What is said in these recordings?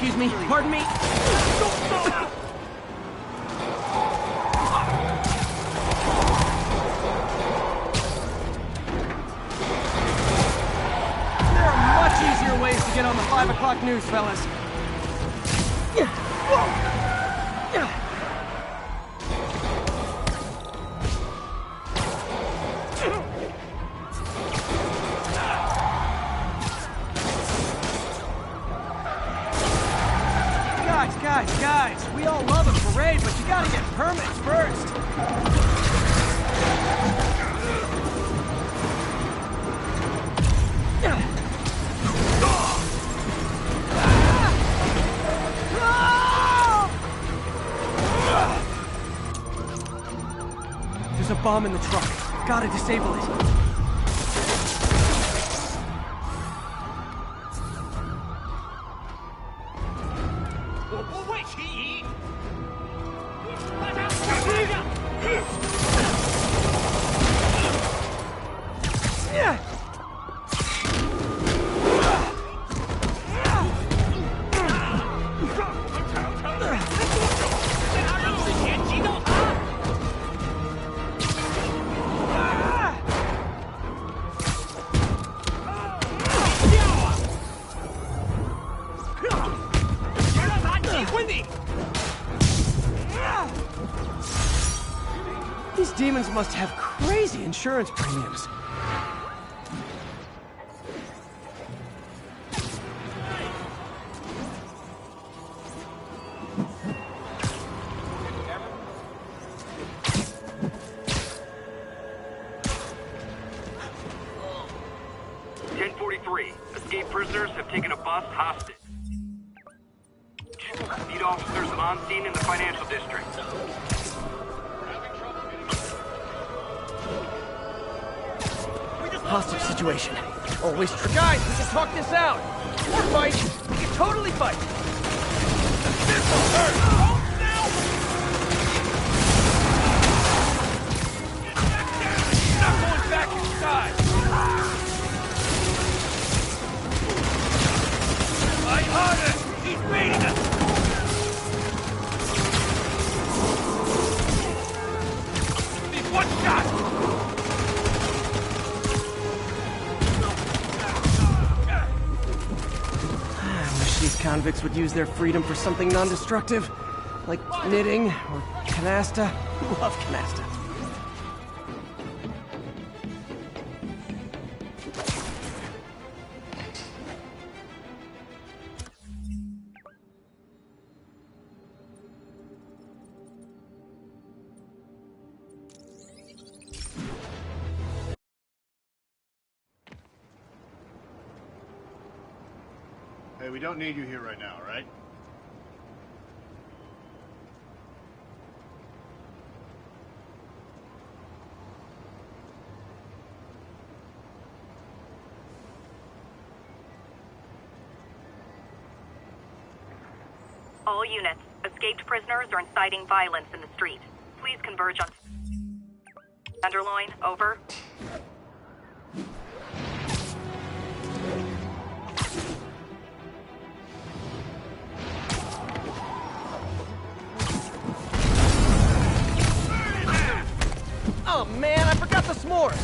Excuse me, pardon me? There are much easier ways to get on the 5 o'clock news, fellas. Guys, we all love a parade, but you gotta get permits first. There's a bomb in the truck. Gotta disable it. These demons must have crazy insurance premiums. Escaped prisoners have taken a bus hostage. Need officers on scene in the financial district. Hostage situation. Always guys, we can talk this out. Or fight. We can totally fight. This will hurt. Not going back inside. Fight harder. He's beating us. Need one shot. These convicts would use their freedom for something non-destructive, like knitting or canasta. Love canasta. Hey, we don't need you here right now, right? All units, escaped prisoners are inciting violence in the street. Please converge on... Tenderloin, over. Oh man, I forgot the s'mores!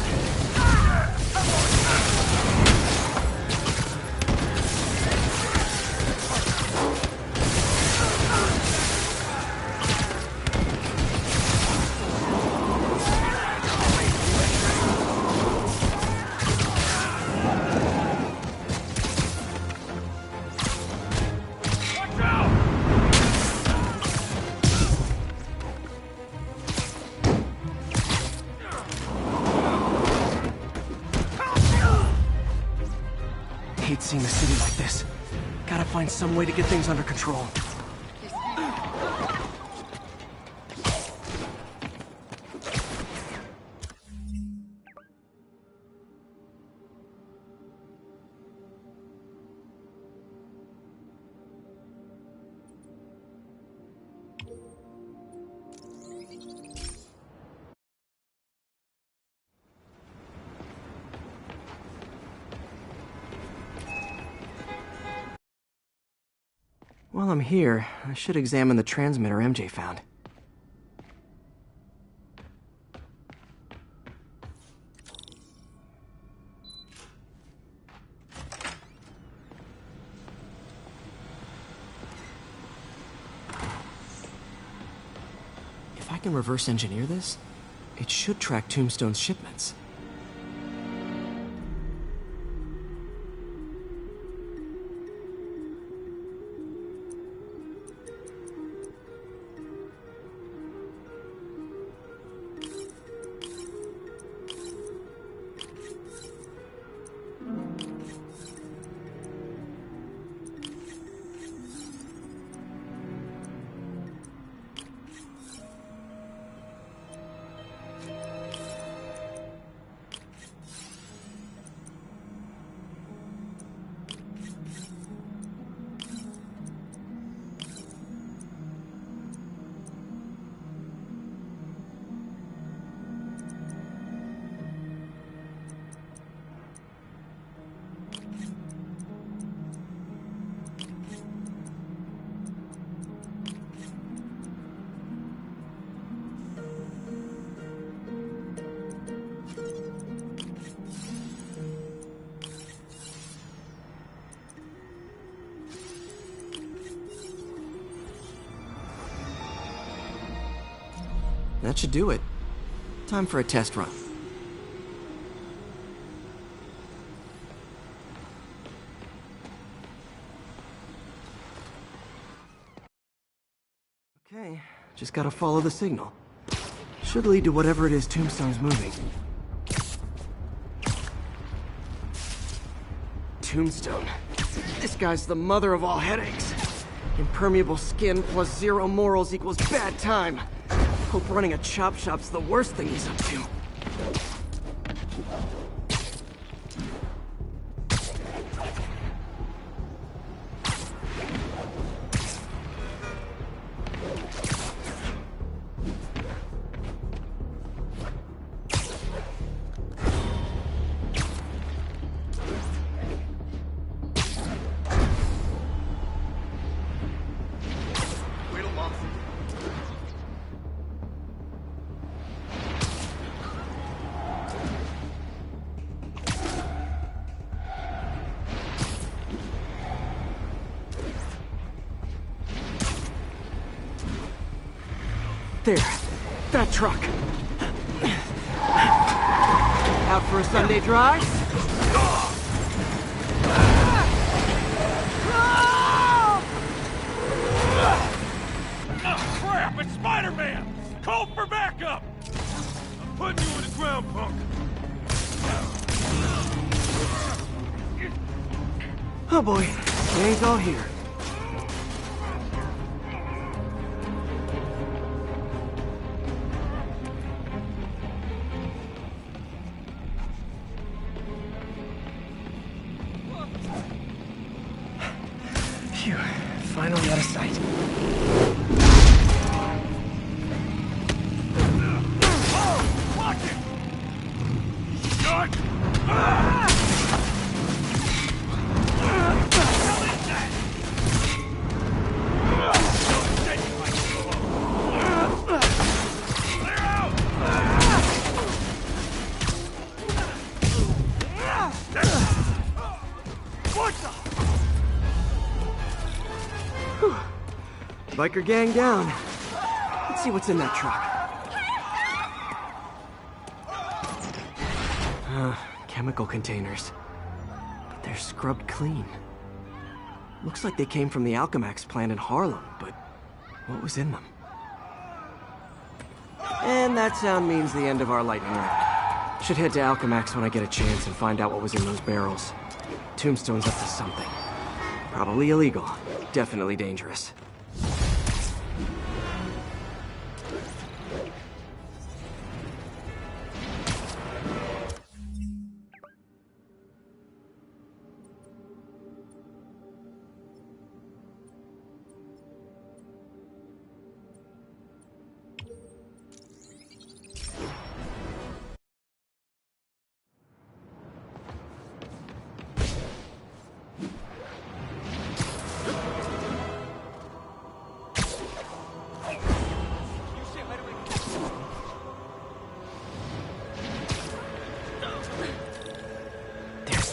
Hate seeing the city like this. Gotta find some way to get things under control. While I'm here, I should examine the transmitter MJ found. If I can reverse engineer this, it should track Tombstone's shipments. That should do it. Time for a test run. Okay, just gotta follow the signal. Should lead to whatever it is Tombstone's moving. Tombstone. This guy's the mother of all headaches. Impermeable skin plus zero morals equals bad time. Hope running a chop shop's the worst thing he's up to. There, that truck. Out for a Sunday drive? Oh, crap! It's Spiderman! Call for backup! I'm putting you in the ground, punk! Oh boy, gang's all here. Phew, finally out of sight. Watch it! Shot! Hell is that? Clear out! What the? Biker gang down. Let's see what's in that truck. Chemical containers. But they're scrubbed clean. Looks like they came from the Alchemax plant in Harlem, but what was in them? And that sound means the end of our lightning round. Should head to Alchemax when I get a chance and find out what was in those barrels. Tombstone's up to something. Probably illegal. Definitely dangerous.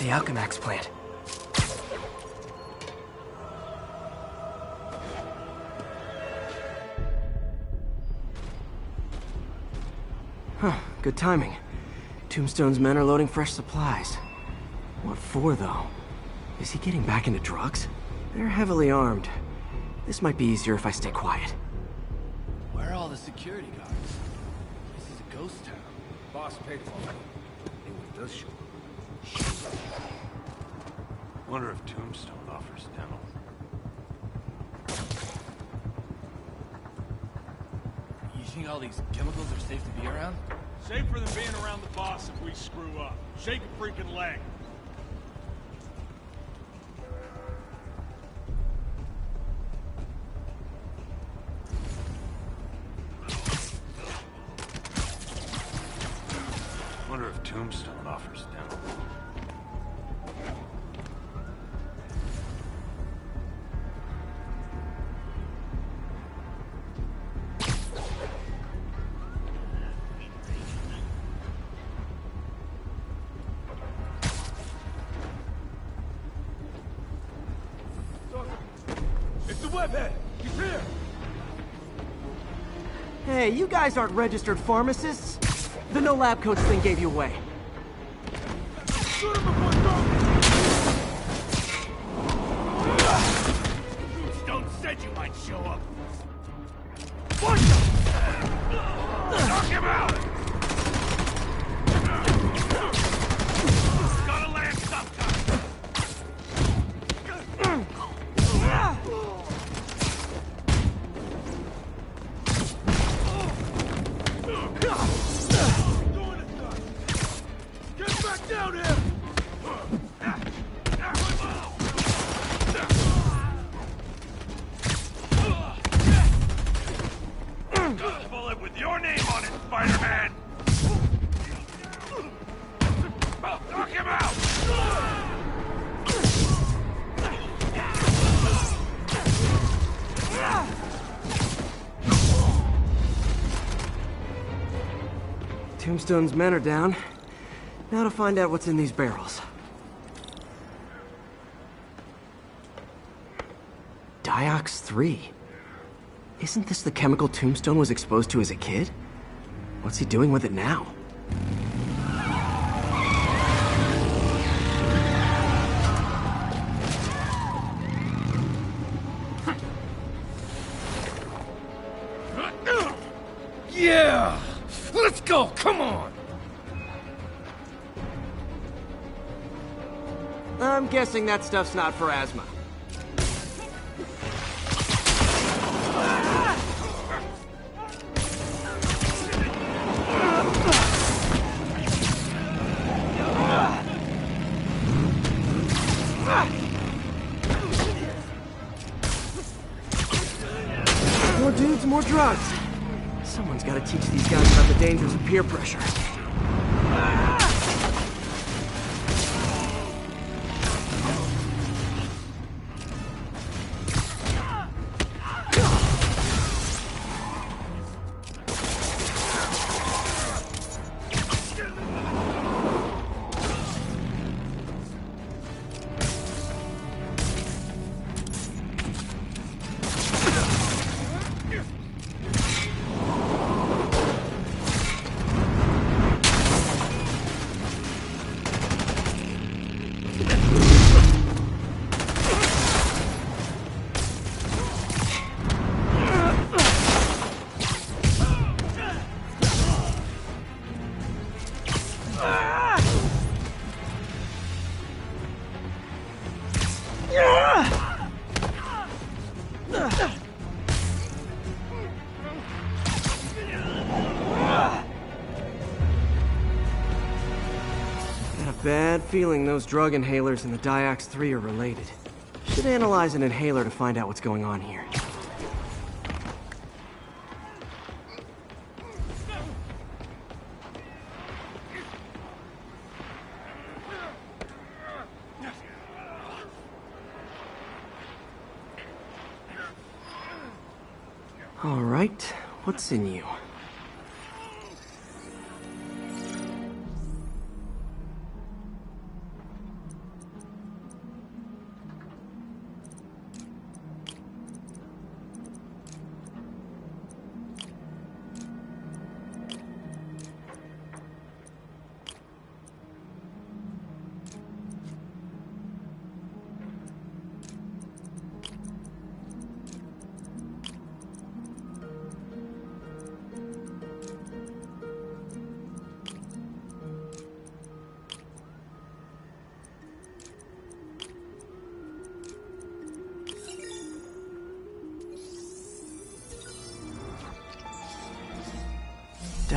the Alchemax plant. Huh, good timing. Tombstone's men are loading fresh supplies. What for, though? Is he getting back into drugs? They're heavily armed. This might be easier if I stay quiet. Where are all the security guards? This is a ghost town. Boss paid for it. Anyone does show up. Wonder if Tombstone offers dental. You think all these chemicals are safe to be around? Safer than being around the boss if we screw up. Shake a freaking leg. Wonder if Tombstone offers dental. It's the webhead! He's here! Hey, you guys aren't registered pharmacists? The no lab coats thing gave you away. Shoot him before Tombstone said you might show up. What the? Knock him out! Gotta land sometime. Get back down here! Bullet with your name on it, Spiderman! Knock him out! Tombstone's men are down. Now to find out what's in these barrels. Diox 3. Isn't this the chemical Tombstone was exposed to as a kid? What's he doing with it now? Yeah! Let's go! Come on! I'm guessing that stuff's not for asthma. More dudes, more drugs. Someone's got to teach these guys about the dangers of peer pressure. Bad feeling those drug inhalers and the Diox 3 are related. Should analyze an inhaler to find out what's going on here. All right, what's in you?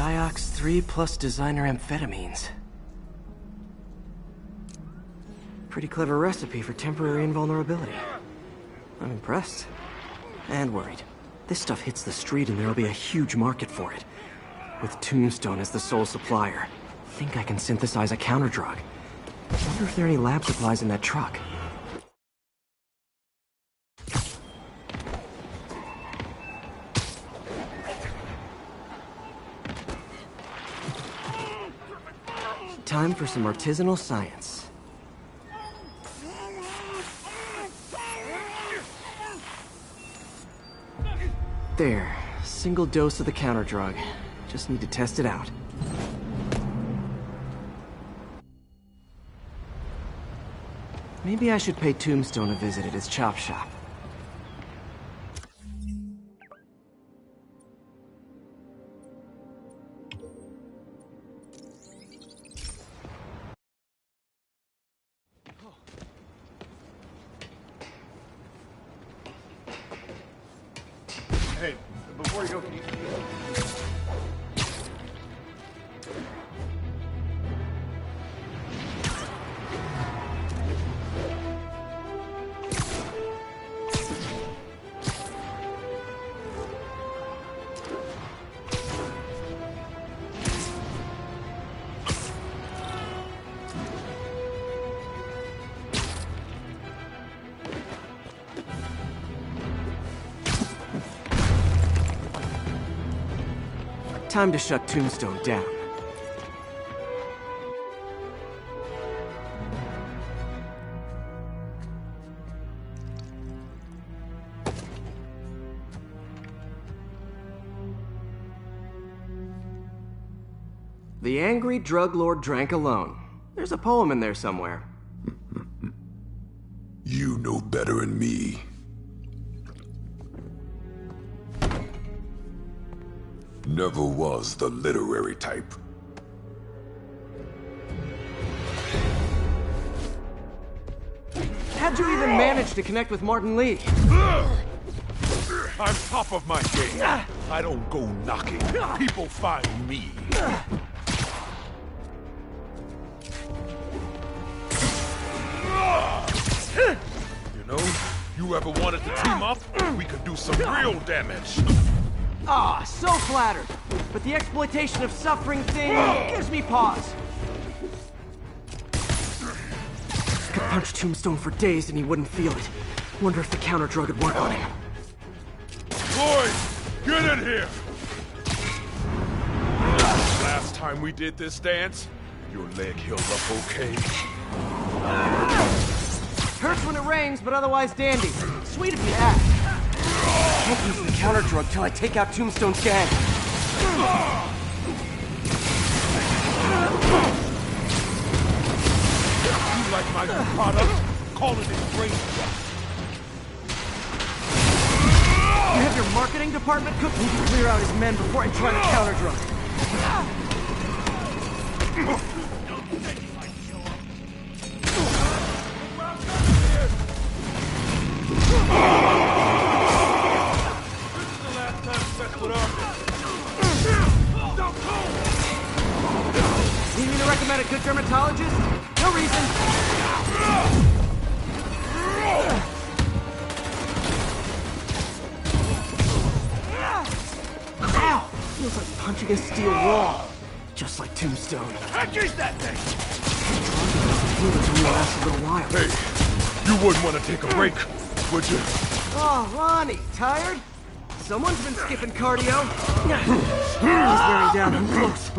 Diox 3 plus designer amphetamines. Pretty clever recipe for temporary invulnerability. I'm impressed. And worried. This stuff hits the street and there'll be a huge market for it. With Tombstone as the sole supplier, think I can synthesize a counterdrug. Wonder if there are any lab supplies in that truck. Time for some artisanal science. There, single dose of the counterdrug. Just need to test it out. Maybe I should pay Tombstone a visit at his chop shop. Hey, before you go, can you... Time to shut Tombstone down. The angry drug lord drank alone. There's a poem in there somewhere. You know better than me. Never was the literary type. How'd you even manage to connect with Martin Lee? I'm top of my game. I don't go knocking. People find me. You know, you ever wanted to team up? We could do some real damage. Ah, so flattered. But the exploitation of suffering thing gives me pause. Could punch Tombstone for days and he wouldn't feel it. Wonder if the counterdrug would work on him. Boys, get in here! Last time we did this dance, your leg healed up okay. Hurts when it rains, but otherwise dandy. Sweet if you ask. Can't use the counterdrug till I take out Tombstone's gang. You like my new product? Call it a great. You have your marketing department cooked? Need to clear out his men before I try the counterdrug. Need me to recommend a good dermatologist? No reason. Ow! Feels like punching a steel wall. Just like Tombstone. Use that thing! It's only lasts a little while. Hey, you wouldn't want to take a break, would you? Oh, Lonnie, tired? Someone's been skipping cardio. He's wearing down. I'm close.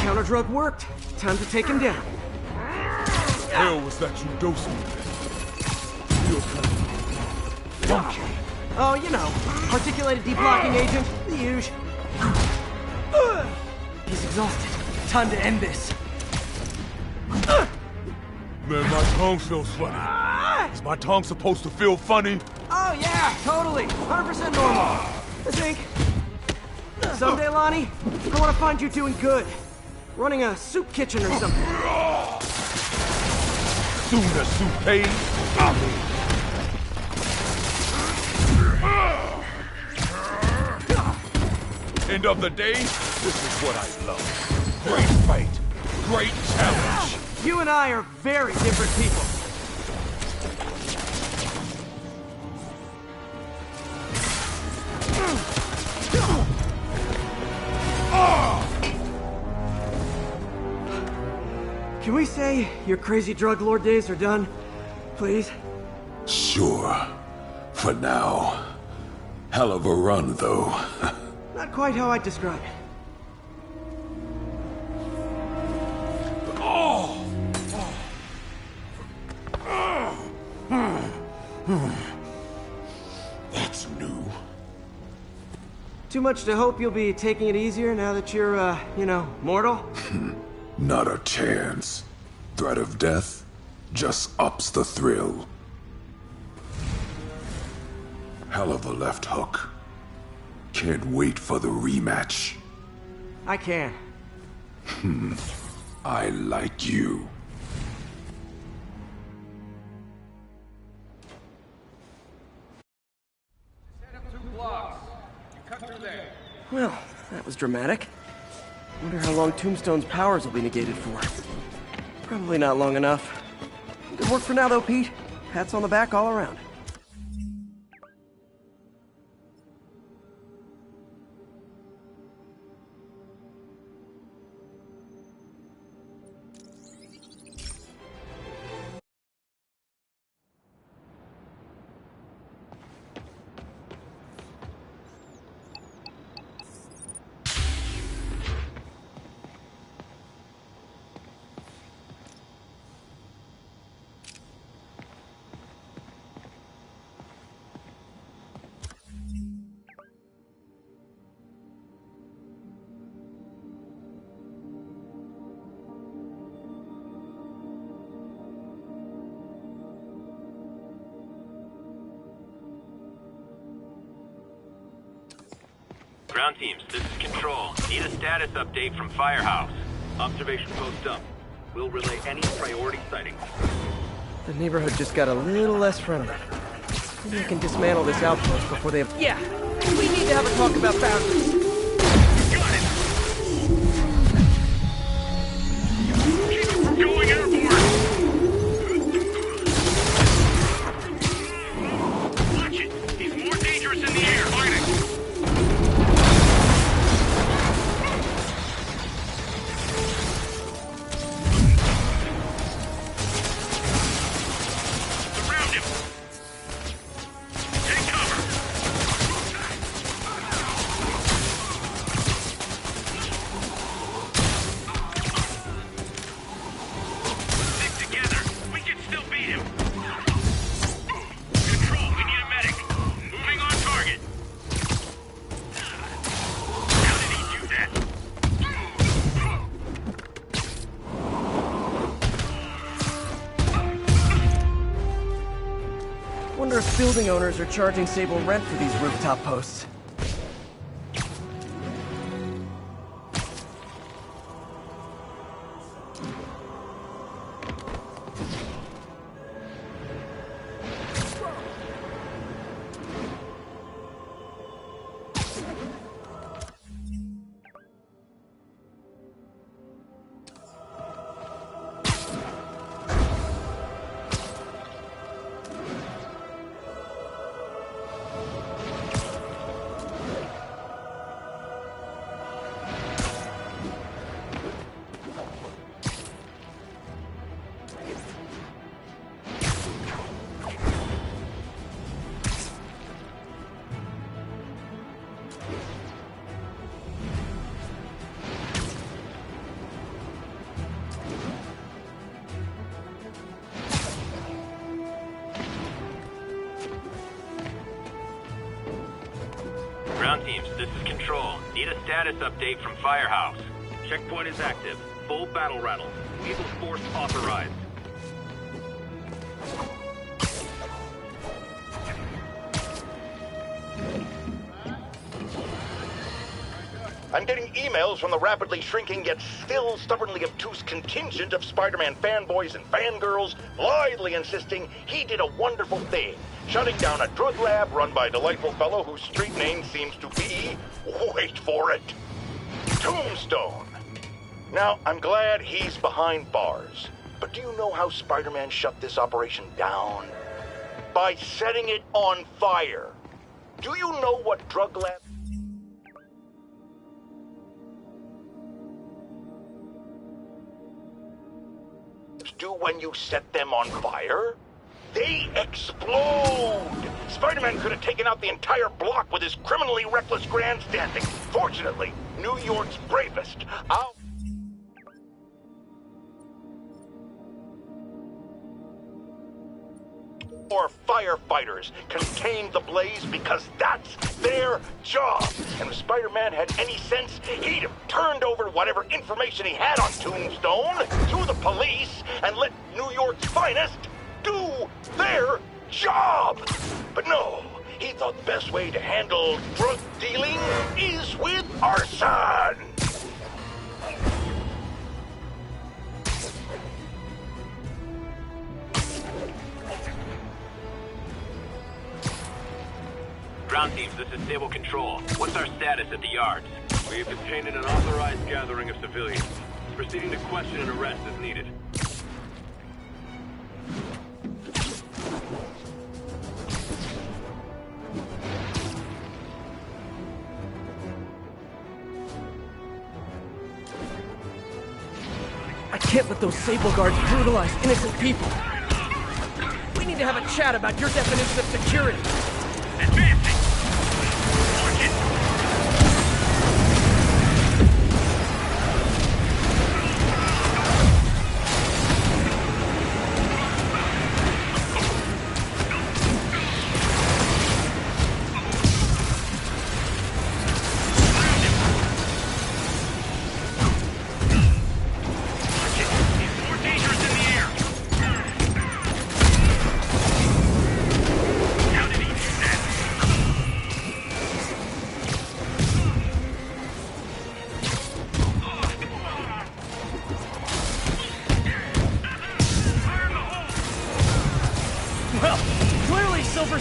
Counterdrug worked. Time to take him down. Hell was that you dosed me with? Feel kind of funky. Oh, you know, articulated deblocking agent, the usual. He's exhausted. Time to end this. Man, my tongue feels funny. Is my tongue supposed to feel funny? Oh yeah, totally. 100% normal. I think. Someday, Lonnie, I want to find you doing good. Running a soup kitchen or something. Soon as soup pays, I'll be. End of the day, this is what I love. Great fight, great challenge. You and I are very different people. Can we say your crazy drug lord days are done? Please? Sure. For now. Hell of a run, though. Not quite how I'd describe it. That's new. Too much to hope you'll be taking it easier now that you're, you know, mortal? Not a chance. Threat of death just ups the thrill. Hell of a left hook. Can't wait for the rematch. I can. I like you. Well, that was dramatic. Wonder how long Tombstone's powers will be negated for. Probably not long enough. Good work for now, though, Pete. Pats on the back all around. Ground teams, this is Control. Need a status update from Firehouse. Observation post up. We'll relay any priority sightings. The neighborhood just got a little less friendly. Maybe I can dismantle this outpost before they have... Yeah! We need to have a talk about boundaries. Got it! We're going airborne! Watch it! He's more dangerous in the air! Fighting! Surround him! Take cover! Stick together! We can still beat him! Control, we need a medic! Moving on target! How did he do that? Wonder if building owners are charging Sable rent for these rooftop posts. Ground teams, this is Control. Need a status update from Firehouse. Checkpoint is active. Full battle rattle. Weasel Force authorized. I'm getting emails from the rapidly shrinking yet still stubbornly obtuse contingent of Spider-Man fanboys and fangirls blithely insisting he did a wonderful thing, shutting down a drug lab run by a delightful fellow whose street name seems to be, wait for it, Tombstone. Now, I'm glad he's behind bars, but do you know how Spider-Man shut this operation down? By setting it on fire. Do you know what drug lab... do when you set them on fire? They explode! Spider-Man could have taken out the entire block with his criminally reckless grandstanding. Fortunately, New York's bravest, or firefighters contained the blaze because that's their job. And if Spider-Man had any sense, he'd have turned over whatever information he had on Tombstone to the police and let New York's finest do their job. But no, he thought the best way to handle drug dealing is with arson. Ground teams, this is Stable Control. What's our status at the yards? We have detained an unauthorized gathering of civilians. Proceeding to question and arrest as needed. I can't let those Sable guards brutalize innocent people. We need to have a chat about your definition of security. Advancing!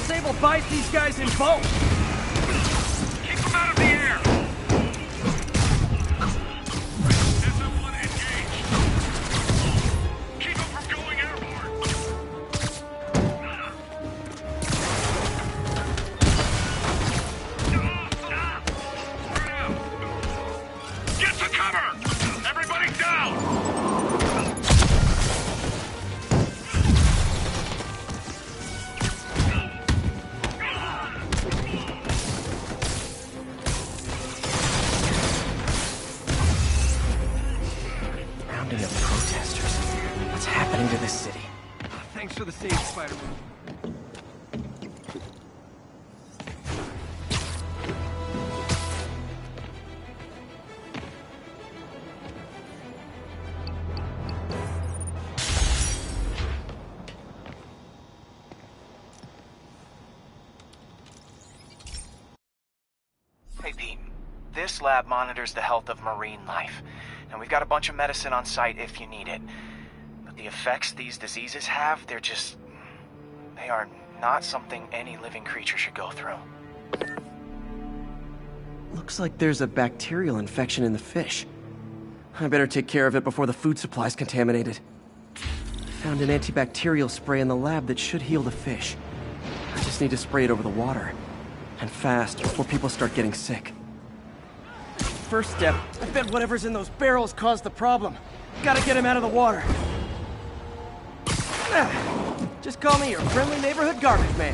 Sable buys these guys in bulk. Keep them out of the air! Discipline engaged. Keep them from going airborne. Get to cover! Everybody down! To this city. Thanks for the save, Spider-Man. Hey, Pete. This lab monitors the health of marine life, and we've got a bunch of medicine on site if you need it. The effects these diseases have, they are not something any living creature should go through. Looks like there's a bacterial infection in the fish. I better take care of it before the food supply's contaminated. Found an antibacterial spray in the lab that should heal the fish. I just need to spray it over the water. And fast, before people start getting sick. First step, I bet whatever's in those barrels caused the problem. Gotta get him out of the water. Just call me your friendly neighborhood garbage man.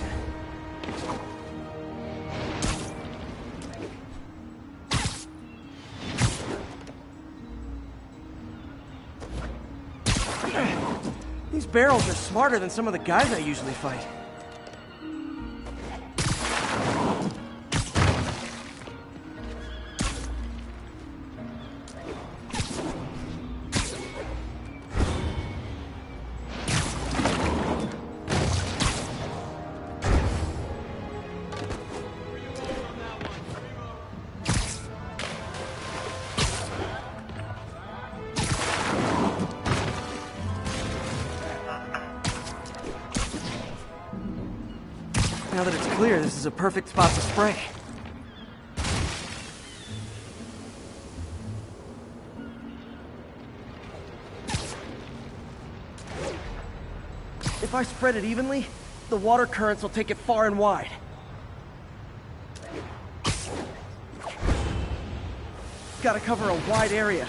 These barrels are smarter than some of the guys I usually fight. Now that it's clear, this is a perfect spot to spray. If I spread it evenly, the water currents will take it far and wide. Gotta cover a wide area.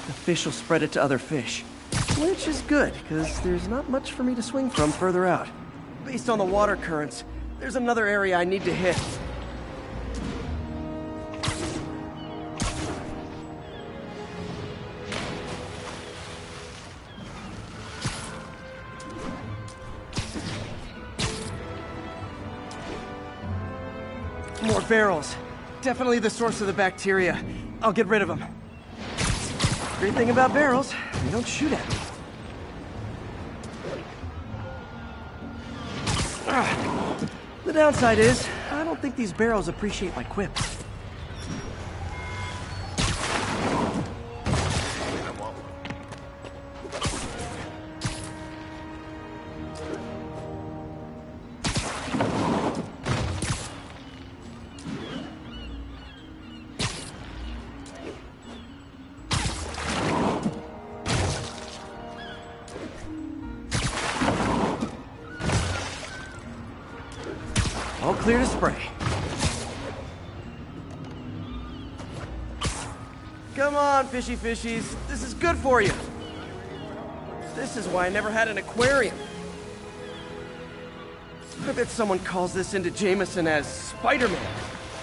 The fish will spread it to other fish. Which is good, because there's not much for me to swing from further out. Based on the water currents, there's another area I need to hit. More barrels. Definitely the source of the bacteria. I'll get rid of them. Great thing about barrels, they don't shoot at me. The downside is, I don't think these barrels appreciate my quips. All clear to spray. Come on, fishy fishies. This is good for you. This is why I never had an aquarium. I bet someone calls this into Jameson as Spiderman,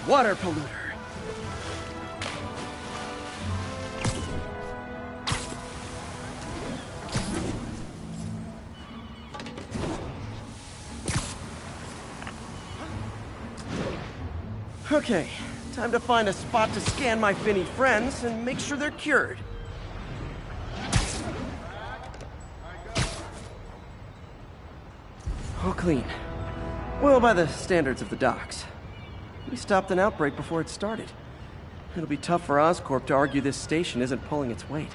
water polluter. Okay, time to find a spot to scan my finny friends and make sure they're cured. All clean. Well, by the standards of the docks. We stopped an outbreak before it started. It'll be tough for Oscorp to argue this station isn't pulling its weight.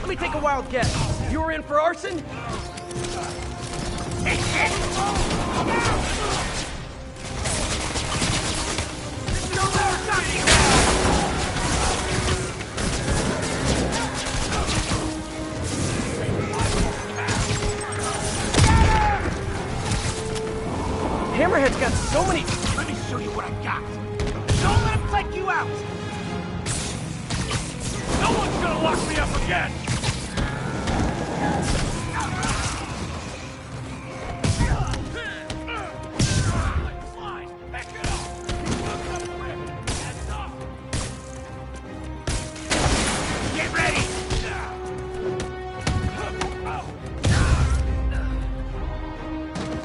Let me take a wild guess. You were in for arson? Hammerhead's got so many... Let me show you what I got. Don't let him take you out. No one's gonna lock me up again. Get ready.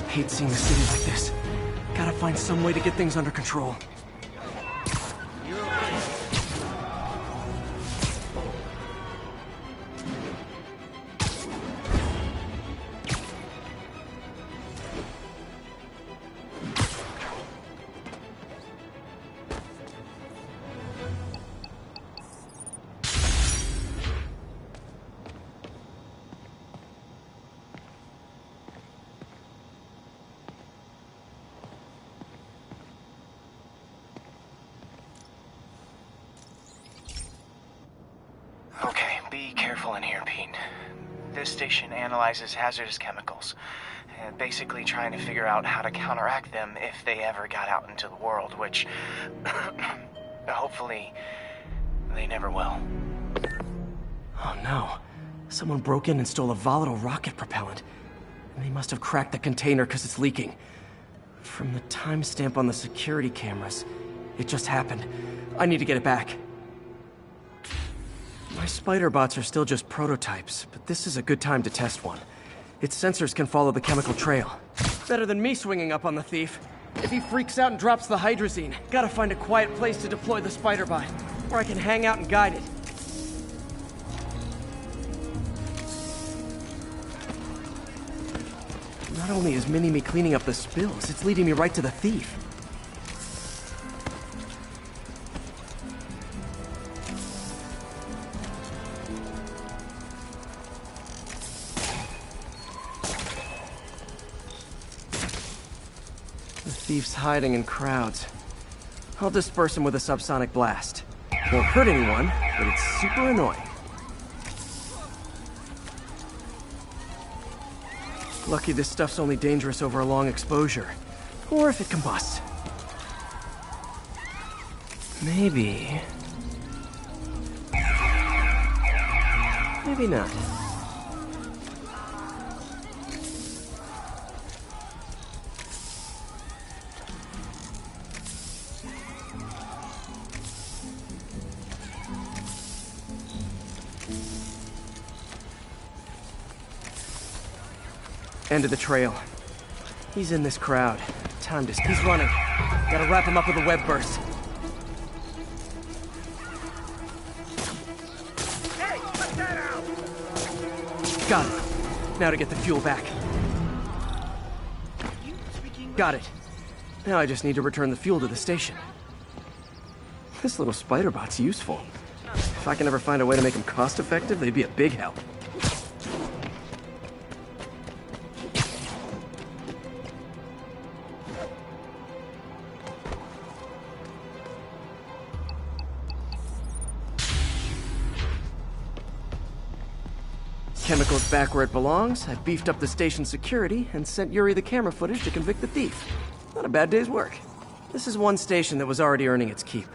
Hate seeing the city like this. Gotta find some way to get things under control. Be careful in here, Pete. This station analyzes hazardous chemicals, basically trying to figure out how to counteract them if they ever got out into the world, which hopefully they never will. Oh no. Someone broke in and stole a volatile rocket propellant. And they must have cracked the container because it's leaking. From the timestamp on the security cameras, it just happened. I need to get it back. My spider bots are still just prototypes, but this is a good time to test one. Its sensors can follow the chemical trail. Better than me swinging up on the thief. If he freaks out and drops the hydrazine, gotta find a quiet place to deploy the spider bot, where I can hang out and guide it. Not only is Mini-Me cleaning up the spills, it's leading me right to the thief. The thief's hiding in crowds. I'll disperse him with a subsonic blast. Won't hurt anyone, but it's super annoying. Lucky this stuff's only dangerous over a long exposure. Or if it combusts. Maybe... maybe not. End of the trail. He's in this crowd. Time to... He's running. Gotta wrap him up with a web burst. Hey, cut that out! Got it. Now to get the fuel back. Got it. Now I just need to return the fuel to the station. This little spider bot's useful. If I can ever find a way to make them cost-effective, they'd be a big help. Chemicals back where it belongs. I beefed up the station security and sent Yuri the camera footage to convict the thief. Not a bad day's work. This is one station that was already earning its keep.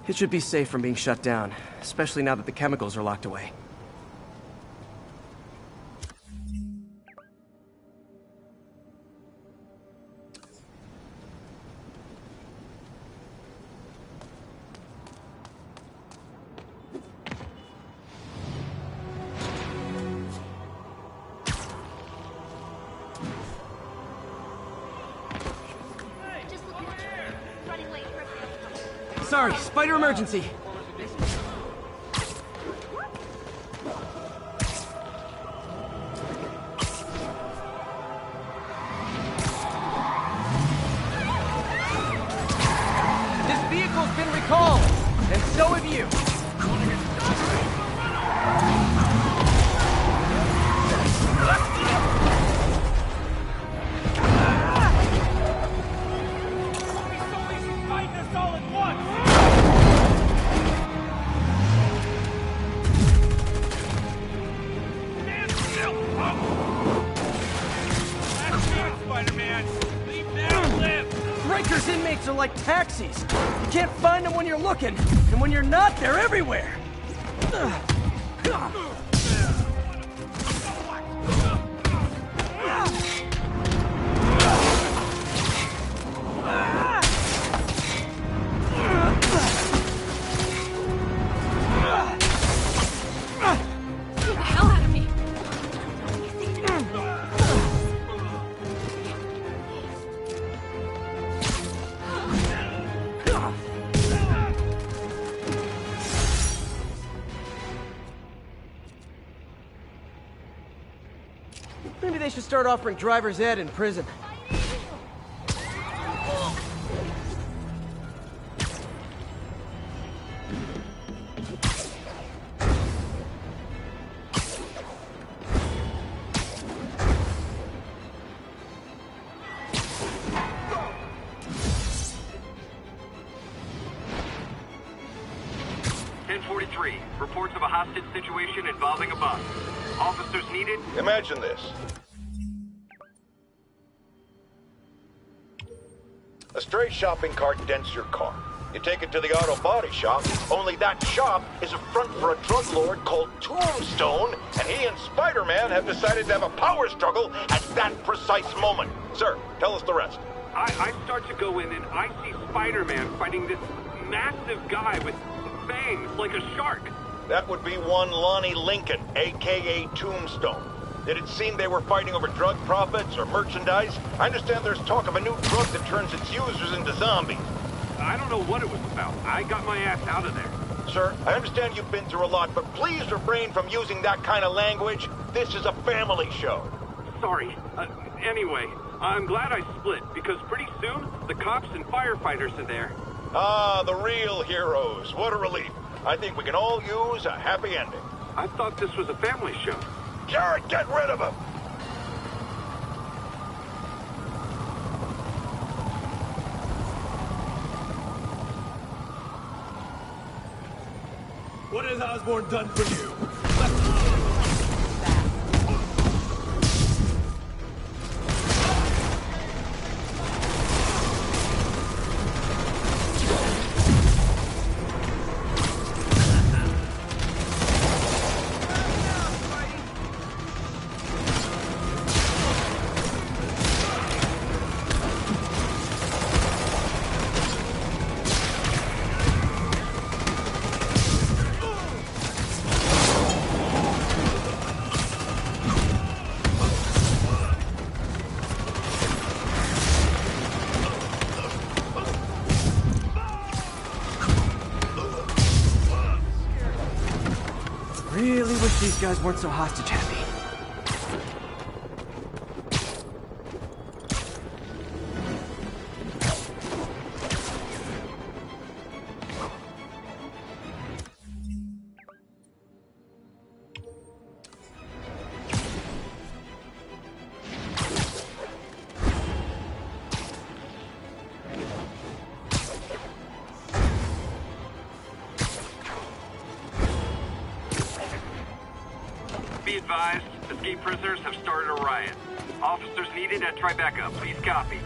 It should be safe from being shut down, especially now that the chemicals are locked away. Sorry, spider emergency. This vehicle's been recalled, and so have you. Rikers inmates are like taxis. You can't find them when you're looking, and when you're not, they're everywhere. Get the hell out of me! Maybe they should start offering driver's ed in prison. reports of a hostage situation involving a bus. Officers needed. Imagine this. A stray shopping cart dents your car. You take it to the auto body shop, only that shop is a front for a drug lord called Tombstone, and he and Spider-Man have decided to have a power struggle at that precise moment. Sir, tell us the rest. I start to go in and I see Spider-Man fighting this massive guy with fangs like a shark. That would be one Lonnie Lincoln, a.k.a. Tombstone. Did it seem they were fighting over drug profits or merchandise? I understand there's talk of a new drug that turns its users into zombies. I don't know what it was about. I got my ass out of there. Sir, I understand you've been through a lot, but please refrain from using that kind of language. This is a family show. Sorry. Anyway, I'm glad I split, because pretty soon, the cops and firefighters are there. Ah, the real heroes. What a relief. I think we can all use a happy ending. I thought this was a family show. Jared, get rid of him! What has Osborn done for you? Really wish these guys weren't so hostage happy. Be advised, escaped prisoners have started a riot. Officers needed at Tribeca. Please copy.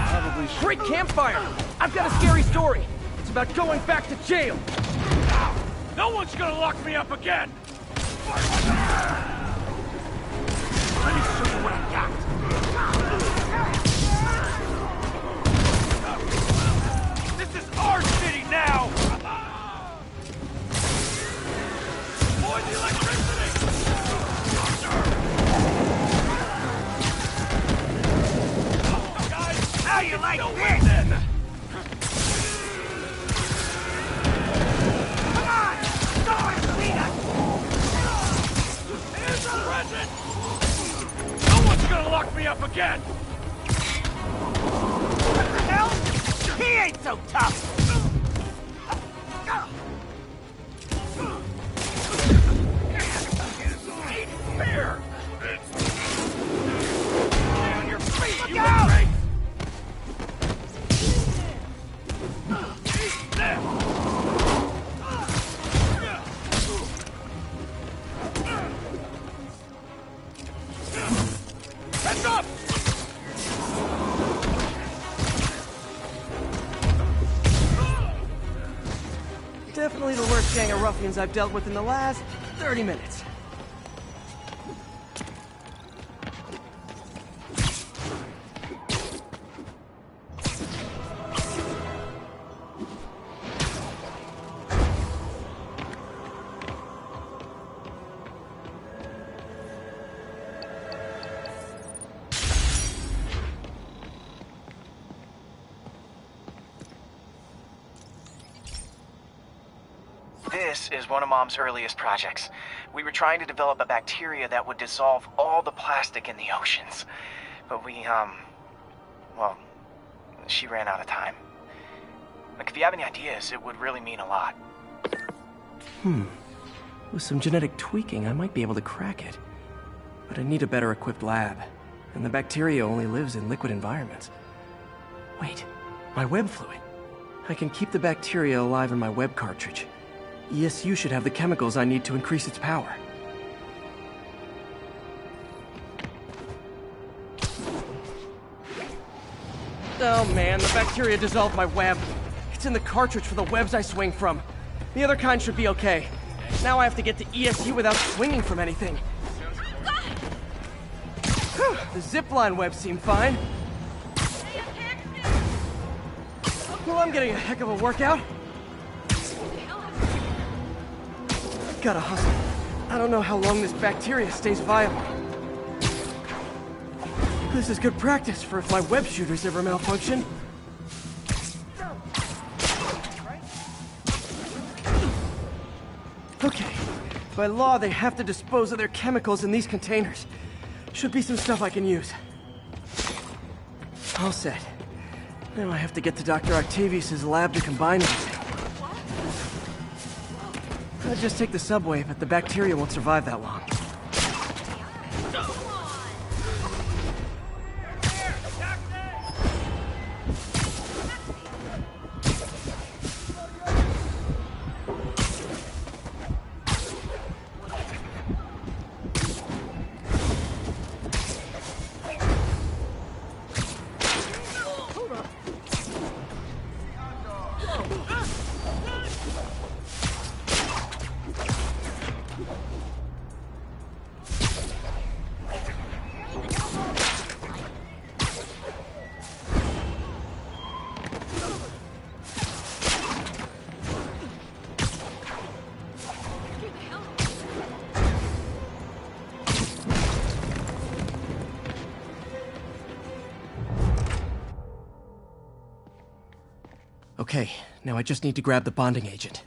Probably great campfire! I've got a scary story. It's about going back to jail. No one's gonna lock me up again! Let me show you what I got! This is our city now! Avoid the electricity! Guys, how you like this? Come on! Go and beat us! Here's a present! No one's gonna lock me up again! What the hell? He ain't so tough! Fear! Stay on your feet, you ingrate! Heads up! Definitely the worst gang of ruffians I've dealt with in the last 30 minutes. This is one of Mom's earliest projects. We were trying to develop a bacteria that would dissolve all the plastic in the oceans. But well, she ran out of time. Like, if you have any ideas, it would really mean a lot. With some genetic tweaking, I might be able to crack it. But I need a better equipped lab, and the bacteria only lives in liquid environments. Wait, my web fluid. I can keep the bacteria alive in my web cartridge. ESU should have the chemicals I need to increase its power. Oh man, the bacteria dissolved my web. It's in the cartridge for the webs I swing from. The other kind should be okay. Now I have to get to ESU without swinging from anything. The zipline webs seem fine. Well, I'm getting a heck of a workout. Gotta hustle. I don't know how long this bacteria stays viable. This is good practice for if my web shooters ever malfunction. Okay. By law, they have to dispose of their chemicals in these containers. Should be some stuff I can use. All set. Now I have to get to Dr. Octavius' lab to combine everything. I'll just take the subway, but the bacteria won't survive that long. Okay, now I just need to grab the bonding agent.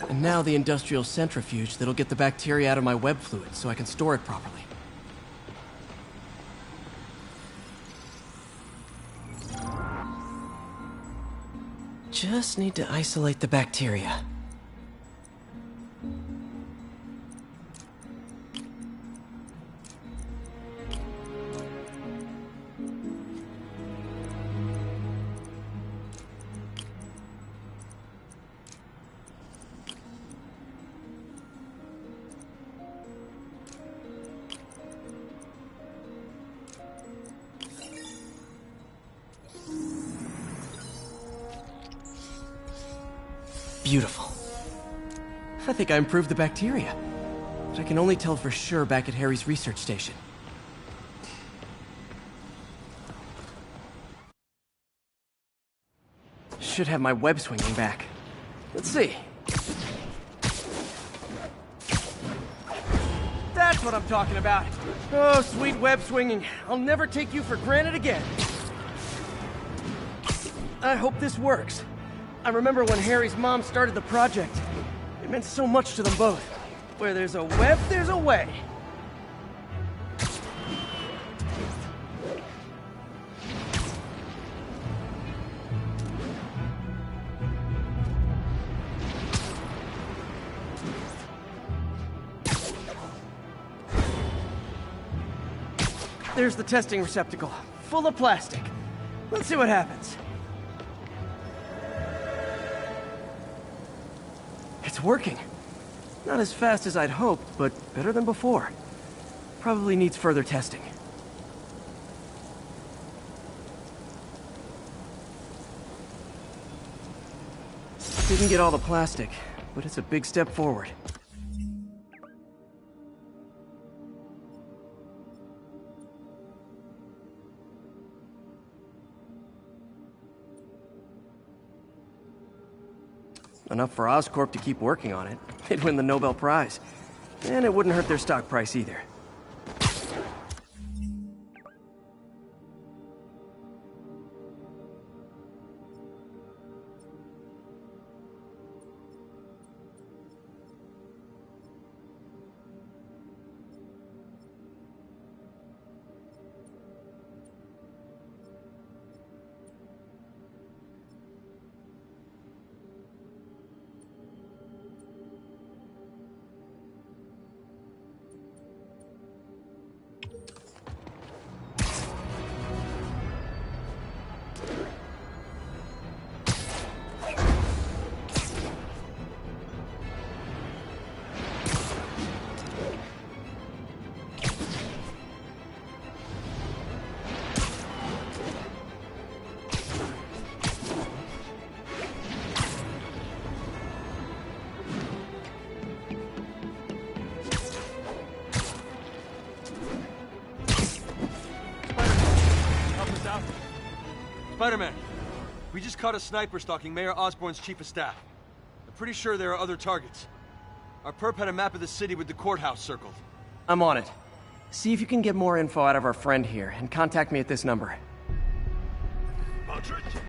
And now the industrial centrifuge that'll get the bacteria out of my web fluid so I can store it properly. Just need to isolate the bacteria. Beautiful. I think I improved the bacteria. But I can only tell for sure back at Harry's research station. Should have my web swinging back. Let's see. That's what I'm talking about. Oh, sweet web swinging. I'll never take you for granted again. I hope this works. I remember when Harry's mom started the project. It meant so much to them both. Where there's a web, there's a way. There's the testing receptacle, full of plastic. Let's see what happens. It's working. Not as fast as I'd hoped, but better than before. Probably needs further testing. Didn't get all the plastic, but it's a big step forward. Enough for Oscorp to keep working on it. They'd win the Nobel Prize. And it wouldn't hurt their stock price either. Spiderman, we just caught a sniper stalking Mayor Osborn's chief of staff. I'm pretty sure there are other targets. Our perp had a map of the city with the courthouse circled. I'm on it. See if you can get more info out of our friend here, and contact me at this number.